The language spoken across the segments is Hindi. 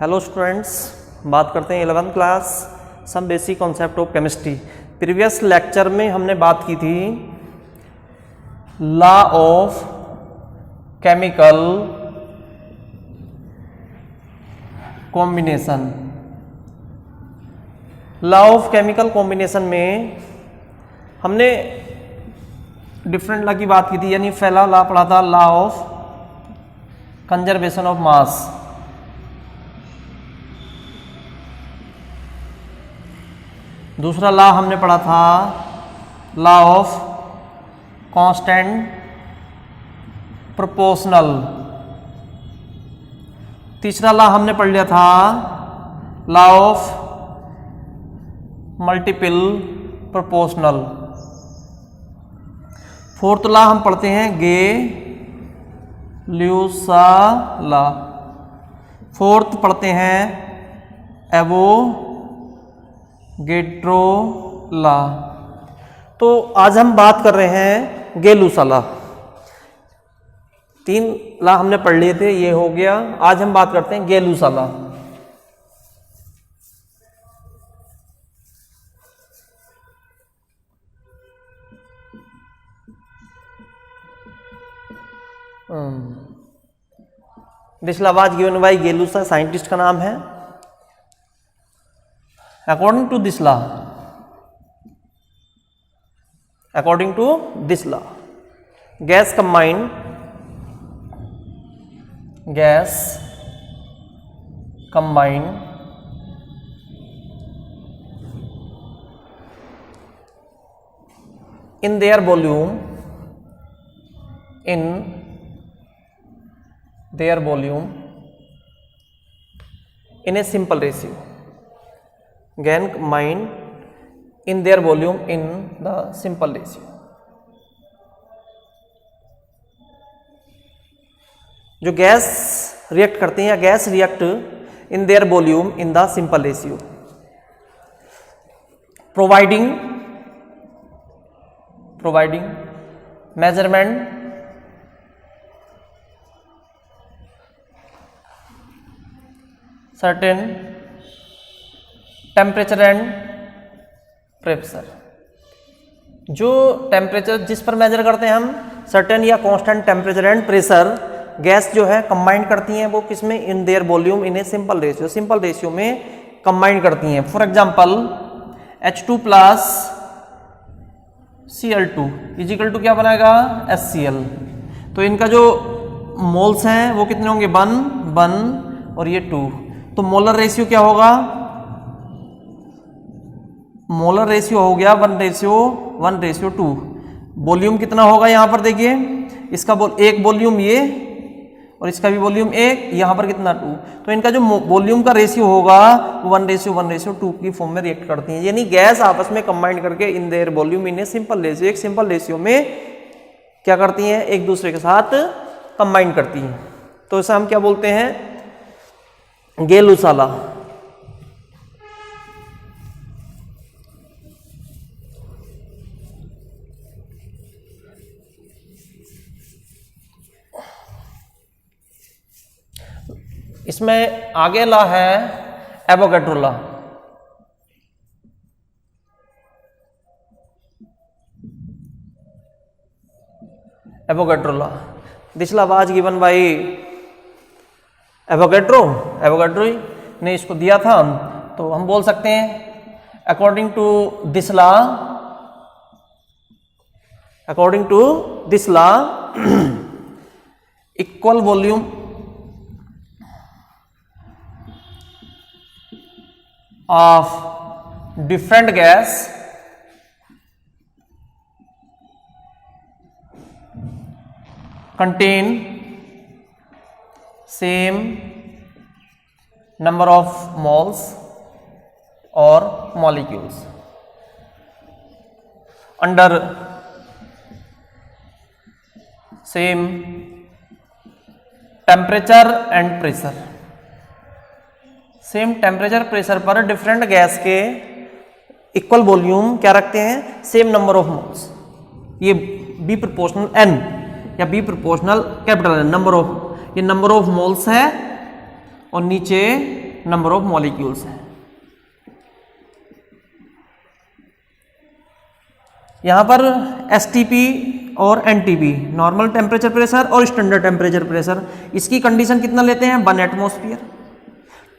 हेलो स्टूडेंट्स, बात करते हैं 11th class some basic concept of chemistry. Previous lecture में हमने बात की थी law of chemical combination. Law of chemical combination में हमने डिफरेंट लॉ की बात की थी, यानी पहला लॉ पढ़ा था law of conservation of mass. दूसरा लॉ हमने पढ़ा था लॉ ऑफ कांस्टेंट प्रोपोर्शनल। तीसरा लॉ हमने पढ़ लिया था law of multiple proportional. Fourth law हम पढ़ते हैं गे-ल्यूसा लॉ। फोर्थ पढ़ते हैं एवोगैड्रो लॉ। तो आज हम बात कर रहे हैं गे-लूसा लॉ। 3 लॉ हमने पढ़ लिए थे, ये हो गया। आज हम बात करते हैं Gay-Lussac law. This law was given by Gay-Lussac, scientist का नाम है। According to this law gas combine in their volume in a simple ratio. Again combine in their volume in the simple ratio. जो गैस रिएक्ट करते हैं या gas react in their volume in the simple ratio, providing measurement certain temperature and pressure। जो टेम्परेचर जिस पर मेजर करते हैं हम, सर्टेन या constant temperature and pressure, gas जो है कंबाइन करती हैं वो किसमें, in their volume in a simple ratio, simple ratio में कंबाइन करती हैं। For example H2 plus Cl2 equal to क्या बनाएगा, HCl। तो इनका जो मोल्स हैं वो कितने होंगे, 1 और ये 2। तो मोलर रेशियो क्या होगा, मोलर रेशियो हो गया 1:2। वॉल्यूम कितना होगा यहाँ पर देखिए, इसका एक वॉल्यूम ये और इसका भी वॉल्यूम 1, यहाँ पर कितना 2। तो इनका जो वॉल्यूम का रेशियो होगा 1:2 की फॉर्म में रिएक्ट करती हैं। यानी गैस आपस में कंबाइन करके इन their volume in a simple ratio, एक सिंपल रेशियो में क्या करती हैं, एक दूसरे के साथ कंबाइन करती हैं। तो इसे हम क्या बोलते हैं, गे-लूसा लॉ। इसमें आगे लॉ है Avogadro law. This law was given by Avogadro ने इसको दिया था। तो हम बोल सकते हैं according to this law equal volume of different gas contain same number of moles or molecules under same temperature and pressure। Same temperature pressure पर डिफरेंट गैस के इक्वल वॉल्यूम क्या रखते हैं, सेम नंबर ऑफ मोल्स। ये बी प्रोपोर्शनल एन या V proportional capital N, number of, ये नंबर ऑफ मोल्स है और नीचे नंबर ऑफ मॉलिक्यूल्स हैं। यहां पर एसटीपी और एनटीपी, नॉर्मल टेम्परेचर प्रेशर और स्टैंडर्ड टेम्परेचर प्रेशर, इसकी कंडीशन कितना लेते हैं 1 atmosphere.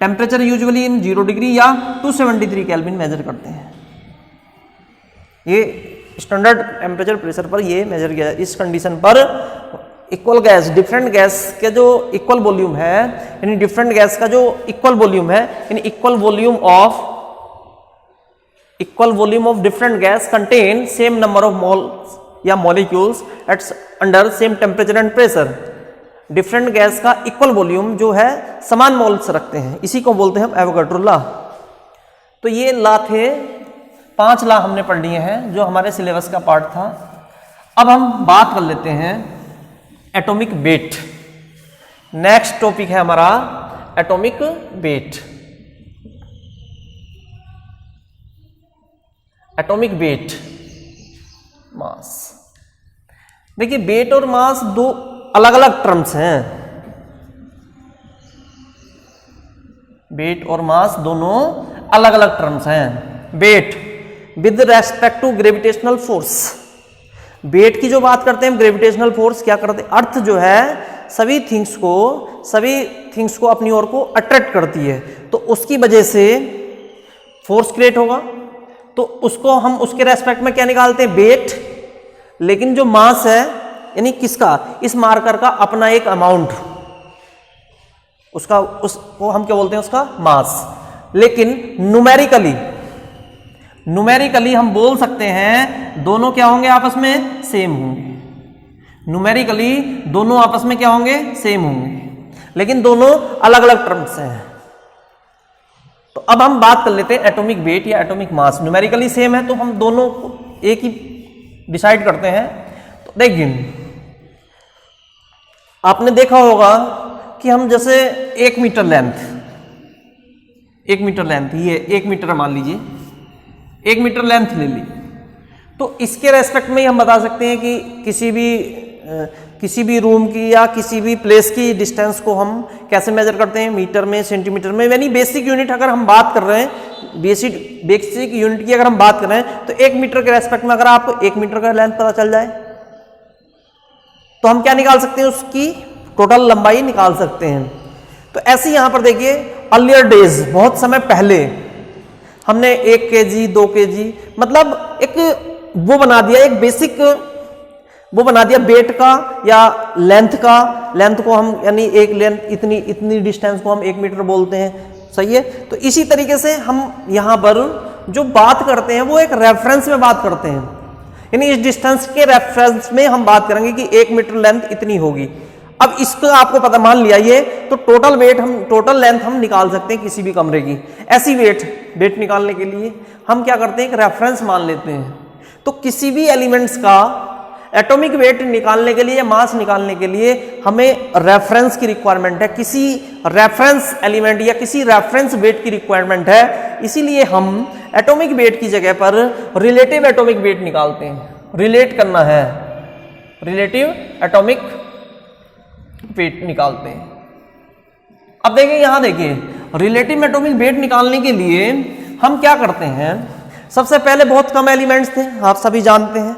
Temperature usually in 0 degree या 273 केल्विन मेजर करते हैं। ये स्टैंडर्ड टेम्परेचर प्रेशर पर ये मेजर किया जाए। इस कंडीशन पर इक्वल गैस, डिफरेंट गैस के जो इक्वल वॉल्यूम है, यानी डिफरेंट गैस का जो इक्वल वॉल्यूम है, यानी equal volume of different gas contain same number of moles या molecules at under same temperature and pressure. Different gas का इक्वल वॉल्यूम जो है समान मोल्स रखते हैं, इसी को बोलते हैं हम एवोगाड्रो लॉ। तो ये लॉ थे, 5 लॉ हमने पढ़ लिए हैं जो हमारे सिलेबस का पार्ट था। अब हम बात कर लेते हैं एटॉमिक वेट। नेक्स्ट टॉपिक है हमारा एटॉमिक वेट। एटॉमिक वेट, मास। देखिए वेट और मास दो अलग अलग टर्म्स हैं। वेट और मास दोनों अलग अलग टर्म्स हैं। Weight with respect to gravitational force, weight की जो बात करते हैं ग्रेविटेशनल फोर्स क्या करते हैं, अर्थ जो है सभी थिंग्स को अपनी ओर को अट्रैक्ट करती है, तो उसकी वजह से फोर्स क्रिएट होगा। तो उसको हम उसके रेस्पेक्ट में क्या निकालते हैं, वेट। लेकिन जो मास है यानी किसका, इस मार्कर का अपना एक अमाउंट, उसको हम क्या बोलते हैं, उसका मास। लेकिन न्यूमेरिकली हम बोल सकते हैं दोनों क्या होंगे, आपस में सेम होंगे। न्यूमेरिकली दोनों आपस में क्या होंगे, सेम होंगे, लेकिन दोनों अलग अलग टर्म्स हैं। तो अब हम बात कर लेते हैं एटॉमिक वेट या एटॉमिक मास। न्यूमेरिकली सेम है तो हम दोनों को एक ही डिसाइड करते हैं। तो देखिए आपने देखा होगा कि हम जैसे 1 मीटर लेंथ, ये 1 मीटर मान लीजिए, 1 मीटर लेंथ ले ली, तो इसके रेस्पेक्ट में हम बता सकते हैं कि किसी भी रूम की या किसी भी प्लेस की डिस्टेंस को हम कैसे मेजर करते हैं, मीटर में, सेंटीमीटर में। यानी बेसिक यूनिट अगर हम बात कर रहे हैं, बेसिक यूनिट की अगर हम बात कर रहे हैं, तो 1 मीटर के रेस्पेक्ट में अगर आपको 1 मीटर का लेंथ पता चल जाए तो हम क्या निकाल सकते हैं, उसकी टोटल लंबाई निकाल सकते हैं। तो ऐसे यहां पर देखिए अर्लियर डेज, बहुत समय पहले हमने 1 kg 2 kg मतलब एक वो बना दिया, एक बेसिक वो बना दिया वेट का या लेंथ को हम, यानी एक लेंथ इतनी डिस्टेंस को हम 1 मीटर बोलते हैं, सही है। तो इसी तरीके से हम यहां पर जो बात करते हैं वो एक रेफरेंस में बात करते हैं, यानी इस डिस्टेंस के रेफरेंस में हम बात करेंगे कि 1 मीटर लेंथ इतनी होगी। अब इसको आपको पता मान लिया ये, तो टोटल लेंथ हम निकाल सकते हैं किसी भी कमरे की। ऐसी वेट निकालने के लिए हम क्या करते हैं, एक रेफरेंस मान लेते हैं। तो किसी भी एलिमेंट्स का एटॉमिक वेट निकालने के लिए या मास निकालने के लिए हमें रेफरेंस की रिक्वायरमेंट है, किसी रेफरेंस एलिमेंट या किसी रेफरेंस वेट की रिक्वायरमेंट है। इसीलिए हम एटॉमिक वेट की जगह पर रिलेटिव एटॉमिक वेट निकालते हैं। रिलेट करना है, रिलेटिव एटॉमिक वेट निकालते हैं। अब देखिए यहां देखिए रिलेटिव एटॉमिक वेट निकालने के लिए हम क्या करते हैं, सबसे पहले बहुत कम एलिमेंट्स थे, आप सभी जानते हैं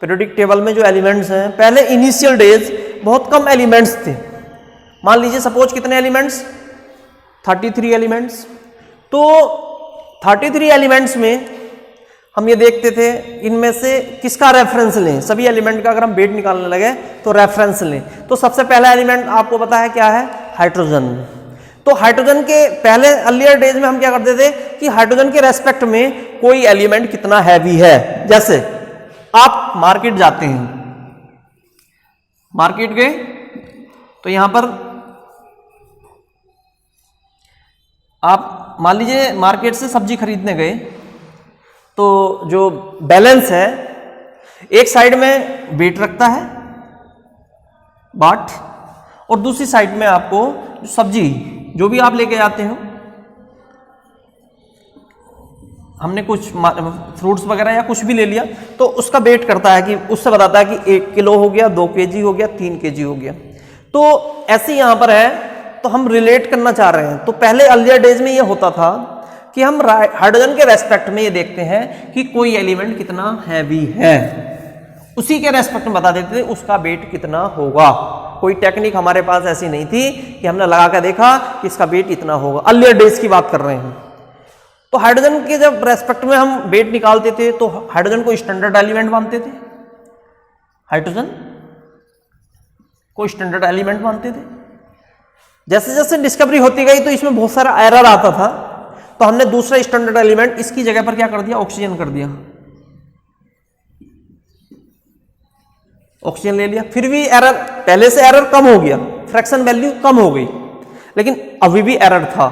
पीरियोडिक टेबल में जो एलिमेंट्स हैं, पहले इनिशियल डेज बहुत कम एलिमेंट्स थे। मान लीजिए सपोज कितने एलिमेंट्स, 33 एलिमेंट्स। तो 33 एलिमेंट्स में हम ये देखते थे इनमें से किसका रेफरेंस लें, सभी एलिमेंट का अगर हम वेट निकालने लगे तो रेफरेंस लें। तो सबसे पहला एलिमेंट आपको पता है क्या है, हाइड्रोजन। तो हाइड्रोजन के पहले अर्लियर डेज में हम क्या करते थे कि हाइड्रोजन के रेस्पेक्ट में कोई एलिमेंट कितना हैवी है, जैसे आप मार्केट जाते हैं, मार्केट गए तो यहां पर आप मान लीजिए मार्केट से सब्जी खरीदने गए, तो जो बैलेंस है एक साइड में वेट रखता है बाट, और दूसरी साइड में आपको सब्जी जो भी आप लेके आते हो, हमने कुछ फ्रूट्स वगैरह या कुछ भी ले लिया तो उसका वेट करता है कि उससे बताता है कि 1 किलो हो गया, 2 kg हो गया, 3 kg हो गया। तो ऐसे यहां पर है तो हम रिलेट करना चाह रहे हैं। तो पहले अर्लियर डेज में ये होता था कि हम हाइड्रोजन के रेस्पेक्ट में ये देखते हैं कि कोई एलिमेंट कितना हैवी है, उसी के रेस्पेक्ट में बता देते थे उसका वेट कितना होगा। कोई टेक्निक हमारे पास ऐसी नहीं थी कि हमने लगा कर देखा कि इसका वेट इतना होगा। अर्लियर डेज की बात कर रहे हैं। तो हाइड्रोजन के जब रेस्पेक्ट में हम वेट निकालते थे तो हाइड्रोजन को स्टैंडर्ड एलिमेंट मानते थे, हाइड्रोजन को स्टैंडर्ड एलिमेंट मानते थे। जैसे जैसे डिस्कवरी होती गई तो इसमें बहुत सारा एरर आता था, तो हमने दूसरा स्टैंडर्ड एलिमेंट इसकी जगह पर क्या कर दिया, ऑक्सीजन कर दिया, ऑक्सीजन ले लिया। फिर भी एरर, पहले से एरर कम हो गया, फ्रैक्शन वैल्यू कम हो गई, लेकिन अभी भी एरर था।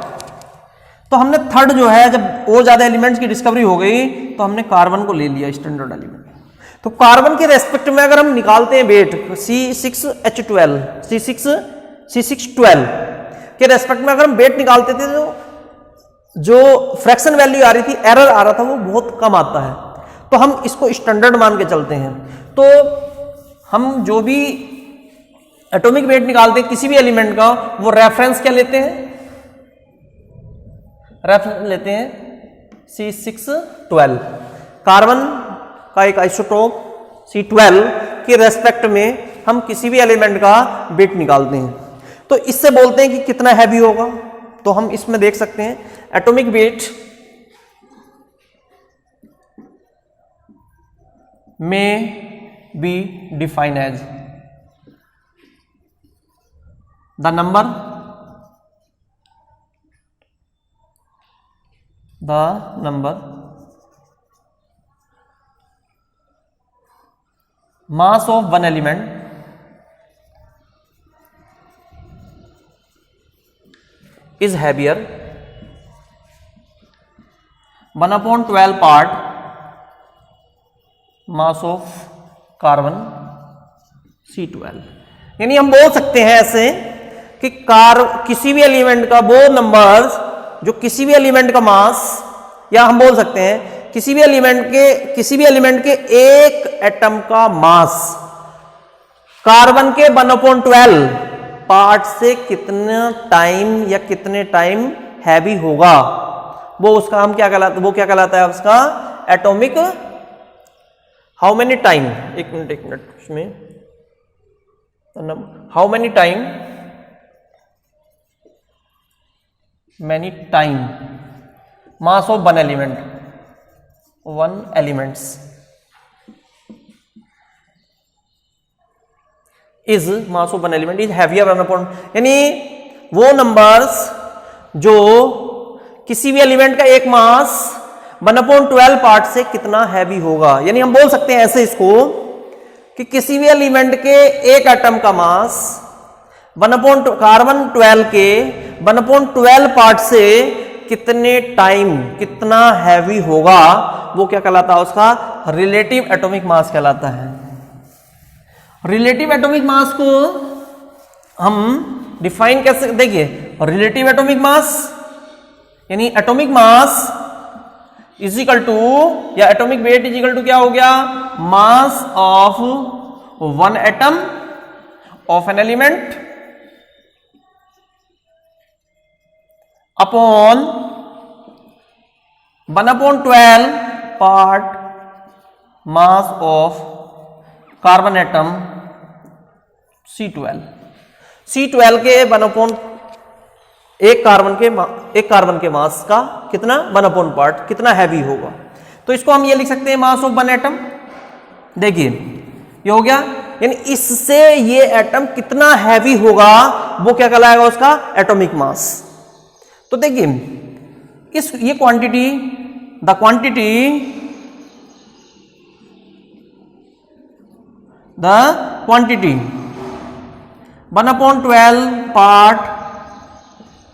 तो हमने थर्ड जो है, जब और ज्यादा एलिमेंट्स की डिस्कवरी हो गई तो हमने कार्बन को ले लिया स्टैंडर्ड एलिमेंट। तो कार्बन के रेस्पेक्ट में अगर हम निकालते हैं वेट C6H12 C612 के रेस्पेक्ट में अगर हम वेट निकालते थे तो जो फ्रैक्शन वैल्यू आ रही थी, एरर आ रहा था, वो बहुत कम आता है। तो हम इसको स्टैंडर्ड मान के चलते हैं। तो हम जो भी एटॉमिक वेट निकालते हैं किसी भी एलिमेंट का, वो रेफरेंस क्या लेते हैं, रेफरेंस लेते हैं C612। कार्बन का एक आइसोटोप C12 के रेस्पेक्ट में हम किसी भी एलिमेंट का वेट निकालते हैं, तो इससे बोलते हैं कि कितना हैवी होगा। तो हम इसमें देख सकते हैं एटॉमिक वेट में be defined as the number mass of one element is heavier 1/12 part mass of carbon C12। यानी हम बोल सकते हैं ऐसे कि किसी भी एलिमेंट का वो नंबर्स जो किसी भी एलिमेंट का मास, या हम बोल सकते हैं किसी भी एलिमेंट के एक एटम का मास कार्बन के 1/12 पार्ट से कितना टाइम या कितने टाइम हैवी होगा, वो उसका हम क्या कहलाता है उसका एटॉमिक हाउ मेनी टाइम, एक मिनट इसमें, how many time mass of one elements is mass of one element is heavier 1/, यानी वो नंबर्स जो किसी भी एलिमेंट का एक मास 1/12 पार्ट से कितना हैवी होगा। यानी हम बोल सकते हैं ऐसे इसको कि किसी भी एलिमेंट के एक एटम का मास कार्बन 12 के 1/12 पार्ट से कितने टाइम कितना हैवी होगा, वो क्या कहलाता है उसका रिलेटिव एटॉमिक मास कहलाता है। रिलेटिव एटॉमिक मास को हम डिफाइन कैसे, देखिए रिलेटिव एटॉमिक मास यानी atomic mass is equal to, या atomic weight is equal to क्या हो गया, mass of one atom of an element upon 1/12 part mass of carbon atom C12 के एक कार्बन के मास का कितना 1/, पार्ट कितना हैवी होगा। तो इसको हम ये लिख सकते हैं मास ऑफ वन एटम। देखिए ये हो गया, यानी इससे ये एटम कितना हैवी होगा वो क्या कहलाएगा उसका एटॉमिक मास। तो देखिए ये quantity, the quantity 1/12 part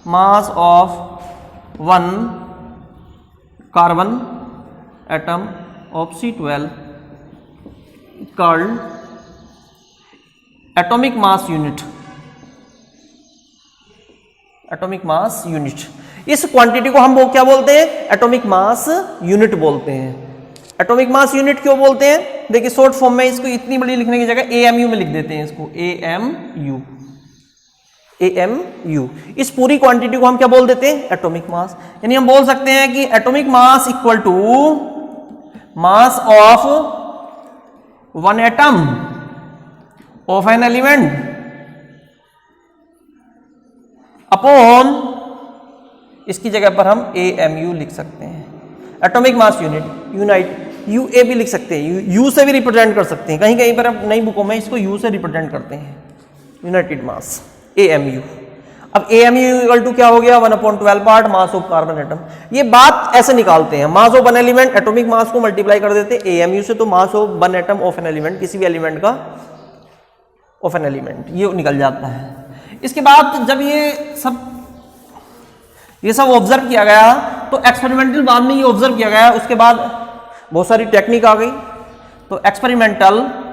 mass of one carbon atom of C12 called atomic mass unit। Atomic mass unit, इस क्वांटिटी को हम वो क्या बोलते हैं, एटॉमिक मास यूनिट बोलते हैं। एटॉमिक मास यूनिट क्यों बोलते हैं, देखिए शॉर्ट फॉर्म में इसको इतनी बड़ी लिखने की जगह AMU में लिख देते हैं, इसको AMU AMU। इस पूरी क्वांटिटी को हम क्या बोल देते हैं? Atomic mass. यानी हम बोल सकते हैं कि atomic mass equal to mass of one atom of an element upon, इसकी जगह पर हम AMU लिख सकते हैं, एटॉमिक मास यूनिट। UA भी लिख सकते हैं, U से भी रिप्रेजेंट कर सकते हैं, कहीं कहीं पर अब नई बुकों में इसको U से रिप्रेजेंट करते हैं, यूनाइटेड मास AMU। अब AMU इक्वल टू क्या हो गया? 1/12 part mass of carbon atom. ये बात ऐसे निकालते हैं, mass of one element, atomic mass को मल्टीप्लाई कर देते हैं AMU से, तो मास of one atom of an element, किसी भी एलिमेंट का ऑफ एन एलिमेंट, ये निकल जाता है। इसके बाद जब ये सब ऑब्जर्व किया गया, तो एक्सपेरिमेंटल बाद में ये ऑब्जर्व किया गया, उसके बाद बहुत सारी टेक्निक आ गई। तो experimental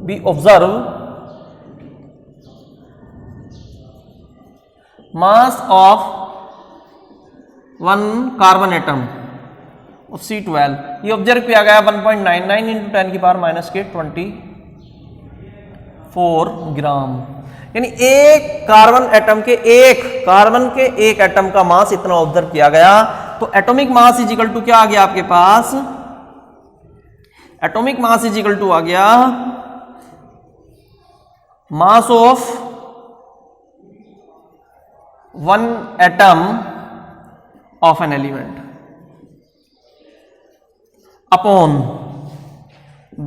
we observe mass of one carbon atom of C12, ये ऑब्जर्व किया गया 1.99 इंटू 10 की पावर माइनस के 24 ग्राम। यानी एक कार्बन के एक एटम का मास इतना ऑब्जर्व किया गया। तो atomic mass is equal to क्या आ गया आपके पास? Atomic mass is equal to आ गया mass of one atom of an element upon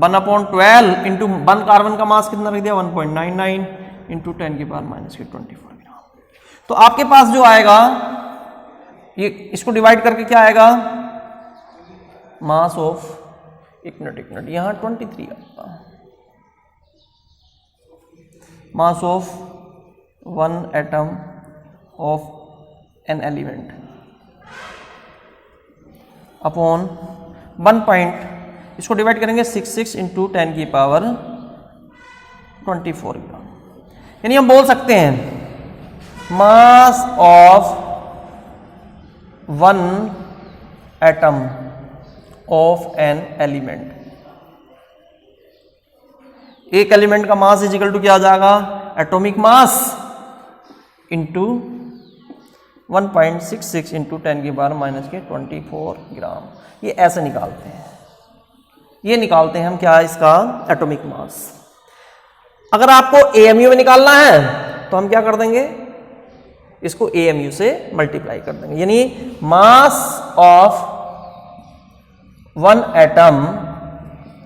1/12 into one carbon का मास कितना रख दिया? 1.99 इंटू 10 की पावर माइनस के 24 ग्राम। तो आपके पास जो आएगा, ये इसको डिवाइड करके क्या आएगा? मास ऑफ, एक मिनट यहां 23 आता, मास of one atom of an element upon 1 point, इसको डिवाइड करेंगे 66 इंटू 10 की पावर 24 ग्राम। यानी हम बोल सकते हैं mass of one atom of an element, एक एलिमेंट का मास इज इक्वल टू क्या आ जाएगा? एटॉमिक मास इंटू 1.66 इंटू 10 की पावर माइनस के 24 ग्राम। ये ऐसे निकालते हैं, ये निकालते हैं हम क्या? इसका एटॉमिक मास। अगर आपको AMU में निकालना है तो हम क्या कर देंगे? इसको AMU से मल्टीप्लाई कर देंगे। यानी mass of one atom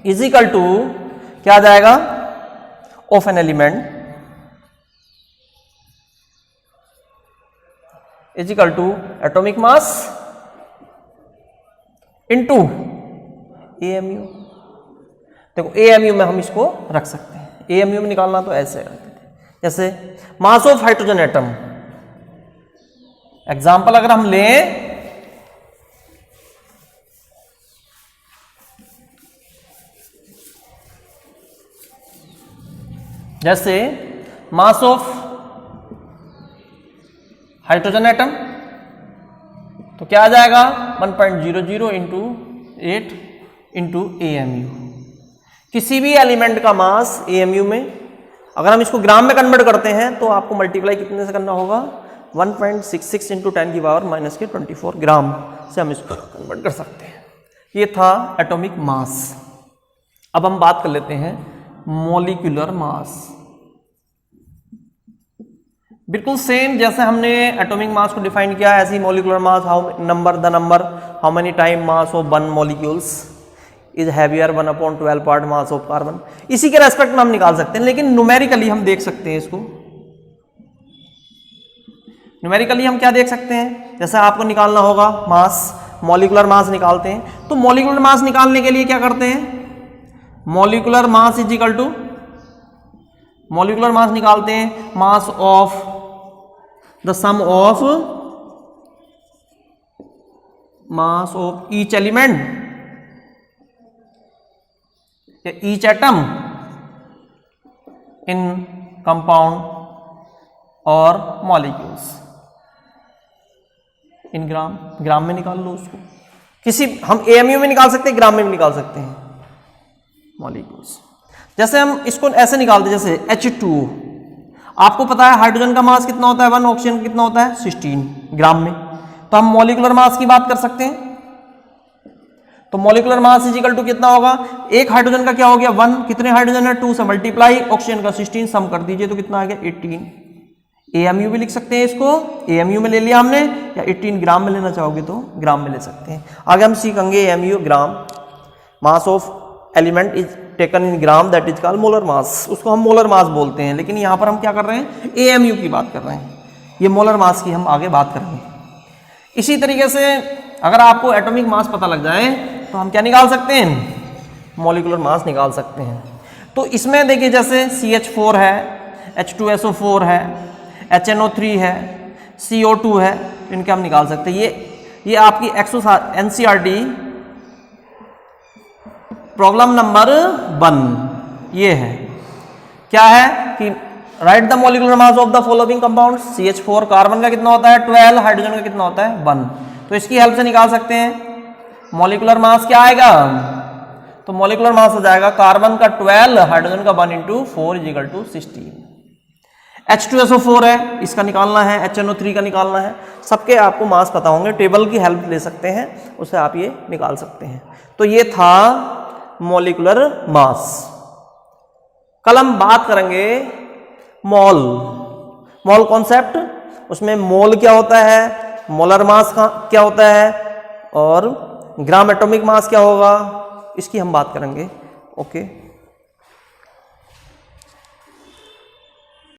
is equal to क्या आ जाएगा? Of an element is equal to atomic mass into AMU। देखो AMU में हम इसको रख सकते हैं, AMU में निकालना तो ऐसे रखते थे, जैसे mass of hydrogen atom. Example अगर हम लें, जैसे मास ऑफ हाइड्रोजन एटम, तो क्या आ जाएगा? 1.00 इंटू 8 इंटू AMU। किसी भी एलिमेंट का मास AMU में, अगर हम इसको ग्राम में कन्वर्ट करते हैं तो आपको मल्टीप्लाई कितने से करना होगा? 1.66 इंटू 10 की पावर माइनस के 24 ग्राम से हम इसको कन्वर्ट कर सकते हैं। ये था एटॉमिक मास। अब हम बात कर लेते हैं मॉलिक्यूलर मास। बिल्कुल सेम जैसे हमने एटॉमिक मास को डिफाइन किया, ऐसे ही molecular mass, how many time mass of one molecules is heavier 1/12 part mass of carbon. इसी के रेस्पेक्ट में हम निकाल सकते हैं, लेकिन न्यूमेरिकली हम देख सकते हैं इसको। न्यूमेरिकली हम क्या देख सकते हैं? जैसे आपको निकालना होगा मास, मॉलिक्यूलर मास निकालते हैं, तो मॉलिक्यूलर मास निकालने के लिए क्या करते हैं? Molecular mass is equal to, molecular mass निकालते हैं mass of the sum of mass of each element या ईच एटम इन कंपाउंड और मॉलिक्यूल्स इन ग्राम। ग्राम में निकाल लो उसको, किसी हम AMU में निकाल सकते हैं, ग्राम में भी निकाल सकते हैं। मॉलिक्यूल्स। जैसे हम इसको ऐसे निकालते हैं, जैसे H2O, आपको पता है हाइड्रोजन का मास कितना होता है 1, ऑक्सीजन कितना होता है 16 ग्राम में, तो हम मॉलिक्यूलर मास की बात कर सकते हैं। तो molecular mass is equal to कितना होगा, एक हाइड्रोजन का क्या हो गया 1, कितने हाइड्रोजन है 2 से मल्टीप्लाई ऑक्सीजन का 16, सम कर दीजिए तो कितना आ गया 18। AMU भी लिख सकते हैं इसको, AMU में ले लिया हमने, या 18 ग्राम में लेना चाहोगे तो ग्राम में ले सकते हैं। आगे हम सीखेंगे AMU gram, mass of element is taken in gram that is called molar mass, उसको हम मोलर मास बोलते हैं। लेकिन यहाँ पर हम क्या कर रहे हैं AMU की बात कर रहे हैं, ये मोलर मास की हम आगे बात करेंगे। इसी तरीके से अगर आपको एटॉमिक मास पता लग जाए तो हम क्या निकाल सकते हैं, मॉलिक्यूलर मास निकाल सकते हैं। तो इसमें देखिए जैसे CH4 है, H2SO4 है, HNO3 है, CO2 है, इनके हम निकाल सकते हैं। ये आपकी NCERT प्रॉब्लम नंबर 1 ये है, क्या है कि right the molecular mass of the following compound. CH4 carbon का कितना होता है 12, हाइड्रोजन का कितना होता है 1, तो इसकी हेल्प से निकाल सकते हैं। मॉलिक्यूलर मास क्या आएगा, तो मॉलिक्यूलर मास हो जाएगा कार्बन का 12, हाइड्रोजन का 1 × 4 = 16। H2SO4 है, इसका निकालना है, HNO3 का निकालना है। सबके आपको मास पता होंगे, टेबल की हेल्प ले सकते हैं, उससे आप ये निकाल सकते हैं। तो ये था मॉलिक्यूलर मास। कल हम बात करेंगे मोल, मोल कॉन्सेप्ट, उसमें मोल क्या होता है, मोलर मास क्या होता है, और ग्राम एटॉमिक मास क्या होगा, इसकी हम बात करेंगे। ओके।